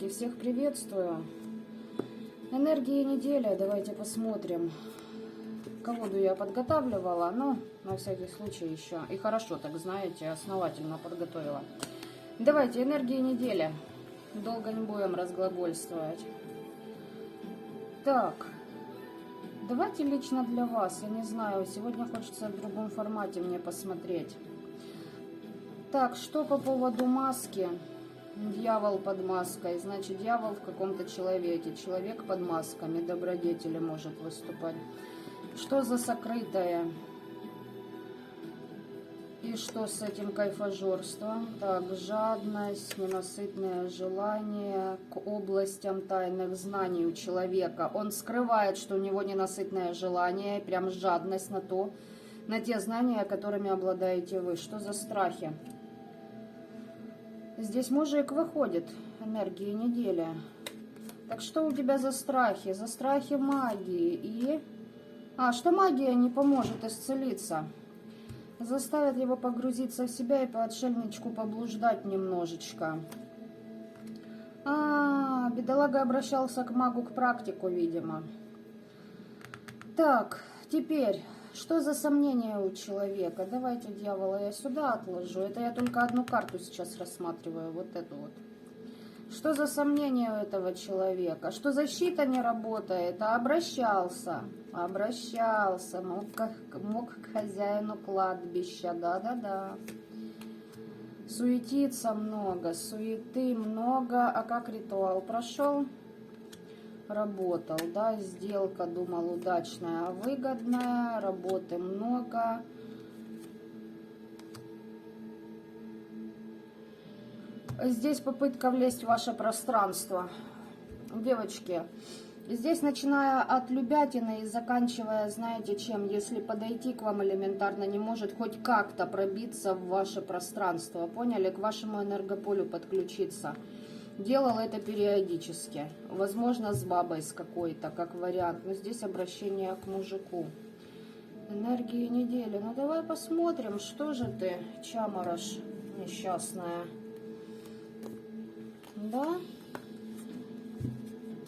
всех приветствую. Энергии недели, давайте посмотрим. Колоду я подготавливала, но на всякий случай еще. И хорошо, так знаете, основательно подготовила. Давайте, энергии недели. Долго не будем разглагольствовать. Так, давайте лично для вас, я не знаю, сегодня хочется в другом формате мне посмотреть. Так, что по поводу маски? Дьявол под маской, значит, дьявол в каком-то человеке. Человек под масками, добродетели может выступать. Что за сокрытое? И что с этим кайфажорством? Так, жадность, ненасытное желание к областям тайных знаний у человека. Он скрывает, что у него ненасытное желание, прям жадность на те знания, которыми обладаете вы. Что за страхи? Здесь мужик выходит, энергии недели. Так что у тебя за страхи? За страхи магии и... что магия не поможет исцелиться. Заставит его погрузиться в себя и по отшельничку поблуждать немножечко. Бедолага обращался к магу, к практику, видимо. Так, теперь... Что за сомнения у человека? Давайте, дьявола, я сюда отложу. Это я только одну карту сейчас рассматриваю, вот эту вот. Что за сомнения у этого человека? Что защита не работает? Обращался, мог к хозяину кладбища, да-да-да. Суетиться много, суеты много. А как ритуал прошел? Работал, да, сделка, думал, удачная, выгодная, работы много. Здесь попытка влезть в ваше пространство. Девочки, здесь начиная от любятины и заканчивая, знаете чем, если подойти к вам элементарно не может, хоть как-то пробиться в ваше пространство, поняли, к вашему энергополю подключиться. Делал это периодически, возможно, с бабой с какой-то, как вариант, но здесь обращение к мужику. Энергии недели. Ну давай посмотрим, что же ты, чаморош несчастная. Да?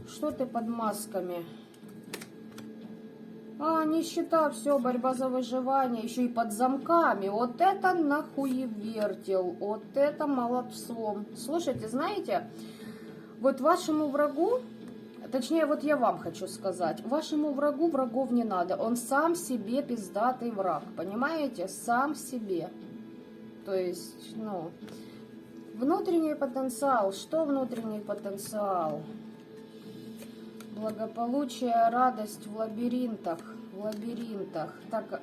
Что ты под масками? Нищета, все, борьба за выживание, еще и под замками. Вот это нахуевертел, вот это молодцом. Слушайте, знаете, вот вашему врагу, точнее, вот я вам хочу сказать, вашему врагу врагов не надо. Он сам себе пиздатый враг, понимаете? Сам себе. То есть, внутренний потенциал. Что внутренний потенциал? Благополучие, радость в лабиринтах. Так,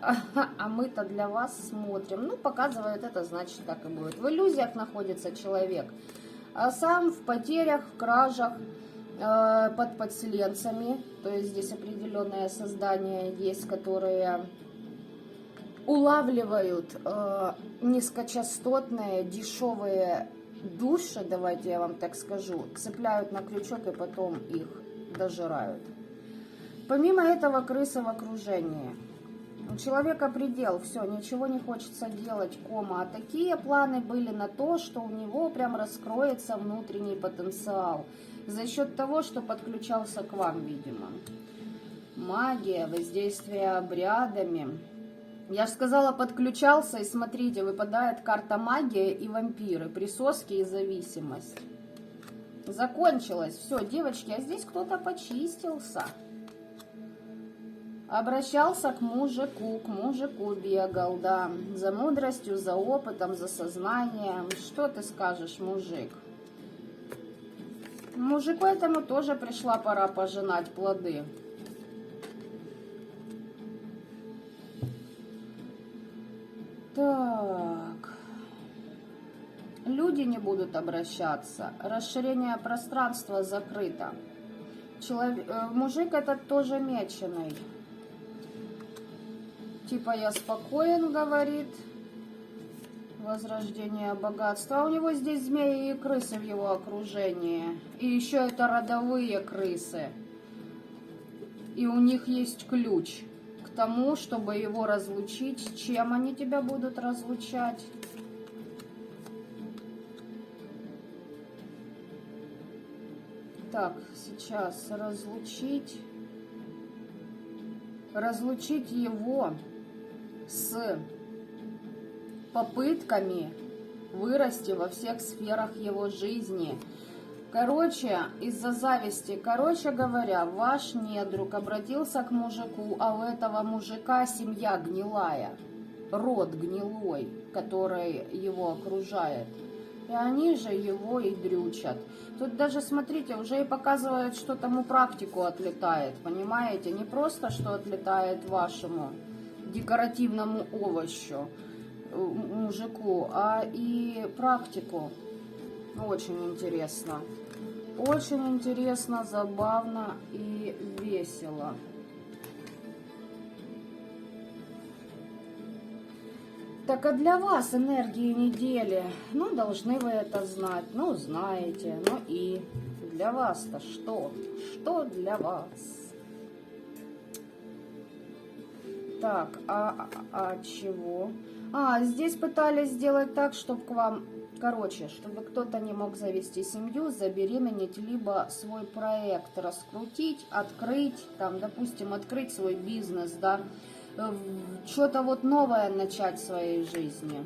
мы-то для вас смотрим. Показывает это, значит, так и будет. В иллюзиях находится человек. А сам в потерях, в кражах, под подселенцами. То есть здесь определенное создание есть, которые улавливают низкочастотные, дешевые души, давайте я вам так скажу, цепляют на крючок и потом их дожирают. Помимо этого, крысы в окружении. У человека предел, все, ничего не хочется делать, кома. А такие планы были на то, что у него прям раскроется внутренний потенциал. За счет того, что подключался к вам, видимо. Магия, воздействие обрядами. Я же сказала, подключался, и смотрите, выпадает карта магия и вампиры, присоски и зависимость. Закончилось. Все, девочки, а здесь кто-то почистился. Обращался к мужику бегал, да. За мудростью, за опытом, за сознанием. Что ты скажешь, мужик? Мужику этому тоже пришла пора пожинать плоды. Так. Люди не будут обращаться. Расширение пространства закрыто. Мужик этот тоже меченый. Типа я спокоен, говорит. Возрождение богатства. А у него здесь змеи и крысы в его окружении. И еще это родовые крысы. И у них есть ключ к тому, чтобы его разлучить. С чем они тебя будут разлучать? Так, сейчас разлучить его с попытками вырасти во всех сферах его жизни. Короче, из-за зависти, короче говоря, ваш недруг обратился к мужику, а у этого мужика семья гнилая, род гнилой, который его окружает. И они же его и дрючат. Тут даже, смотрите, уже и показывают, что тому практику отлетает, понимаете? Не просто, что отлетает вашему декоративному овощу, мужику, а и практику. Очень интересно. Очень интересно, забавно и весело. Так, а для вас энергии недели, ну, должны вы это знать, ну, знаете, ну и для вас-то что? Что для вас? Так, а чего? Здесь пытались сделать так, чтобы к вам, короче, чтобы кто-то не мог завести семью, забеременеть, либо свой проект раскрутить, открыть, там, допустим, открыть свой бизнес, да, что-то вот новое начать в своей жизни.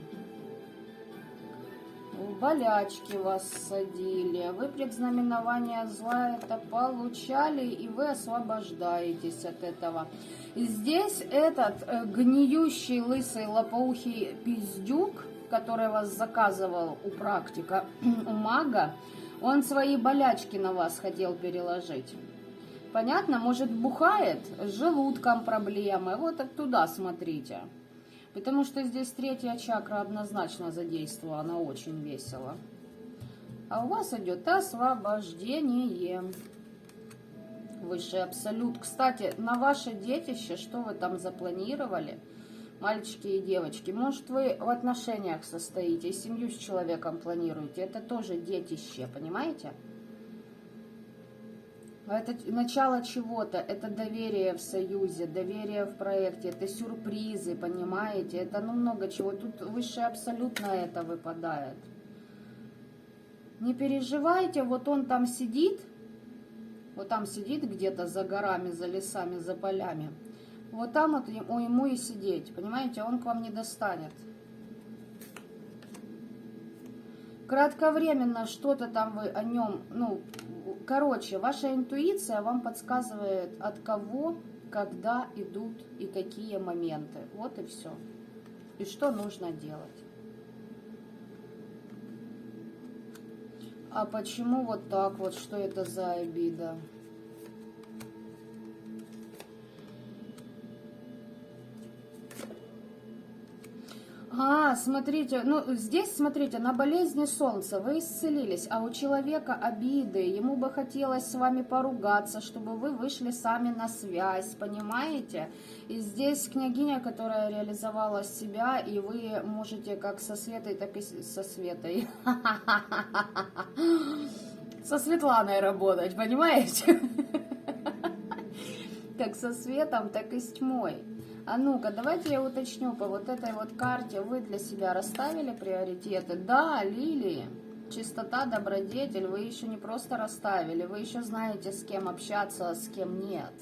В болячки вас садили, вы предзнаменование зла это получали, и вы освобождаетесь от этого. И здесь этот гниющий, лысый, лопоухий пиздюк, который вас заказывал у практика, у мага, он свои болячки на вас хотел переложить. Понятно? Может, бухает? С желудком проблемы. Вот туда смотрите. Потому что здесь третья чакра однозначно задействована очень весело. А у вас идет освобождение. Высший абсолют. Кстати, на ваше детище, что вы там запланировали, мальчики и девочки? Может, вы в отношениях состоите и семью с человеком планируете? Это тоже детище, понимаете? Это начало чего-то, это доверие в союзе, доверие в проекте, это сюрпризы, понимаете? Это ну много чего. Тут высший абсолют на это выпадает. Не переживайте, вот он там сидит где-то за горами, за лесами, за полями. Вот там вот ему и сидеть, понимаете? Он к вам не достанет. Кратковременно что-то там вы о нем, ну... Короче, ваша интуиция вам подсказывает, от кого, когда идут и какие моменты. Вот и все. И что нужно делать. А почему вот так вот? Что это за обида? Смотрите, ну здесь, смотрите, на болезни солнца вы исцелились, а у человека обиды, ему бы хотелось с вами поругаться, чтобы вы вышли сами на связь, понимаете? И здесь княгиня, которая реализовала себя, и вы можете как со Светой, так и со Светой. Со Светланой работать, понимаете? Как со светом, так и с тьмой. А ну-ка, давайте я уточню, по вот этой вот карте вы для себя расставили приоритеты? Да, лилии, чистота, добродетель, вы еще не просто расставили, вы еще знаете, с кем общаться, а с кем нет.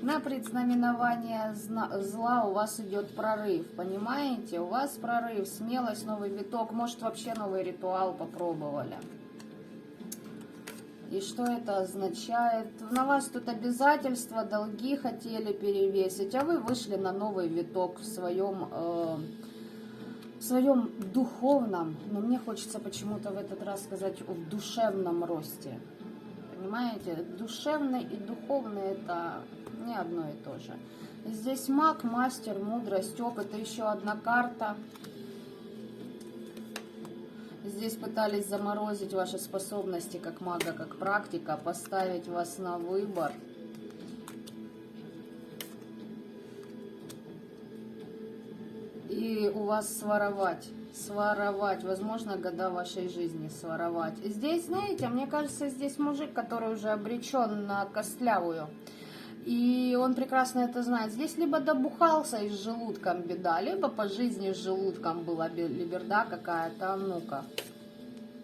На предзнаменование зла у вас идет прорыв, понимаете? У вас прорыв, смелость, новый виток, может вообще новый ритуал попробовали. И что это означает? На вас тут обязательства, долги хотели перевесить, а вы вышли на новый виток в своем духовном, но мне хочется почему-то в этот раз сказать в душевном росте. Понимаете? Душевный и духовный это не одно и то же. Здесь маг, мастер, мудрость, опыт, еще одна карта. Здесь пытались заморозить ваши способности как мага, как практика, поставить вас на выбор. И у вас своровать, возможно, года вашей жизни своровать. Здесь, знаете, мне кажется, здесь мужик, который уже обречен на костлявую. И он прекрасно это знает. Здесь либо добухался и с желудком беда, либо по жизни с желудком была либерда какая-то. Ну-ка.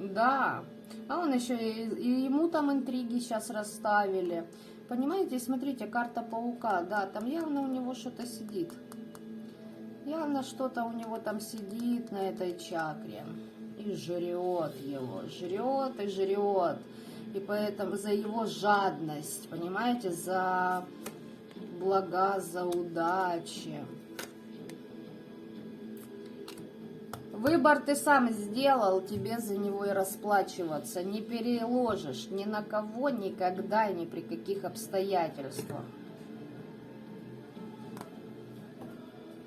Да, А он еще и ему там интриги сейчас расставили. Понимаете, смотрите, карта паука, да, там явно у него что-то сидит. Явно что-то у него там сидит на этой чакре. И жрет его, жрет и жрет. И поэтому за его жадность, понимаете, за блага, за удачи. Выбор ты сам сделал, тебе за него и расплачиваться. Не переложишь ни на кого, никогда и ни при каких обстоятельствах.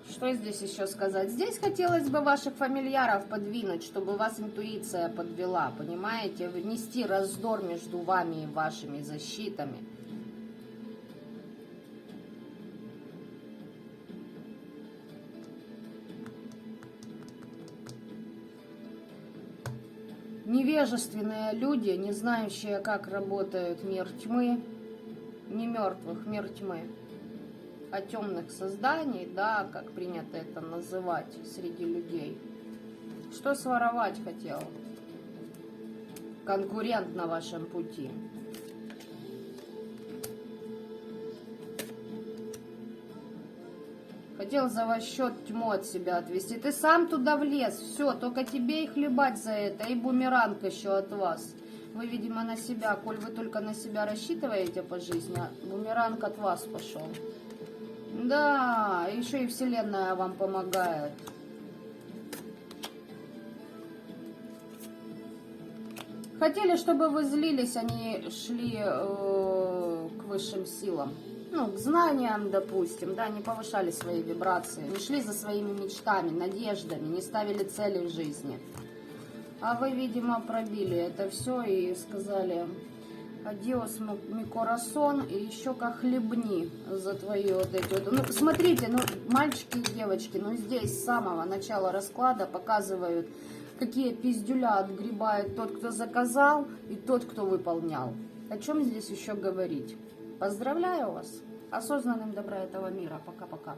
Что здесь еще сказать? Здесь хотелось бы ваших фамильяров подвинуть, чтобы вас интуиция подвела, понимаете? Внести раздор между вами и вашими защитами. Невежественные люди, не знающие, как работает мир тьмы, не мертвых, мир тьмы, а темных созданий, да, как принято это называть среди людей. Что своровать хотел? Конкурент на вашем пути. Хотел за ваш счет тьму от себя отвести. Ты сам туда влез. Все, только тебе и хлебать за это. И бумеранг еще от вас. Вы, видимо, на себя, коль вы только на себя рассчитываете по жизни, а бумеранг от вас пошел. Да, еще и Вселенная вам помогает. Хотели, чтобы вы злились, они шли к высшим силам. Ну, к знаниям, допустим, да, не повышали свои вибрации, не шли за своими мечтами, надеждами, не ставили цели в жизни. А вы, видимо, пробили это все и сказали: «Адиос, ми корасон», и еще как хлебни за твои вот эти вот. Ну, смотрите, ну, мальчики и девочки, ну, здесь с самого начала расклада показывают, какие пиздюля отгребает тот, кто заказал, и тот, кто выполнял. О чем здесь еще говорить? Поздравляю вас! Осознанным добра этого мира. Пока-пока.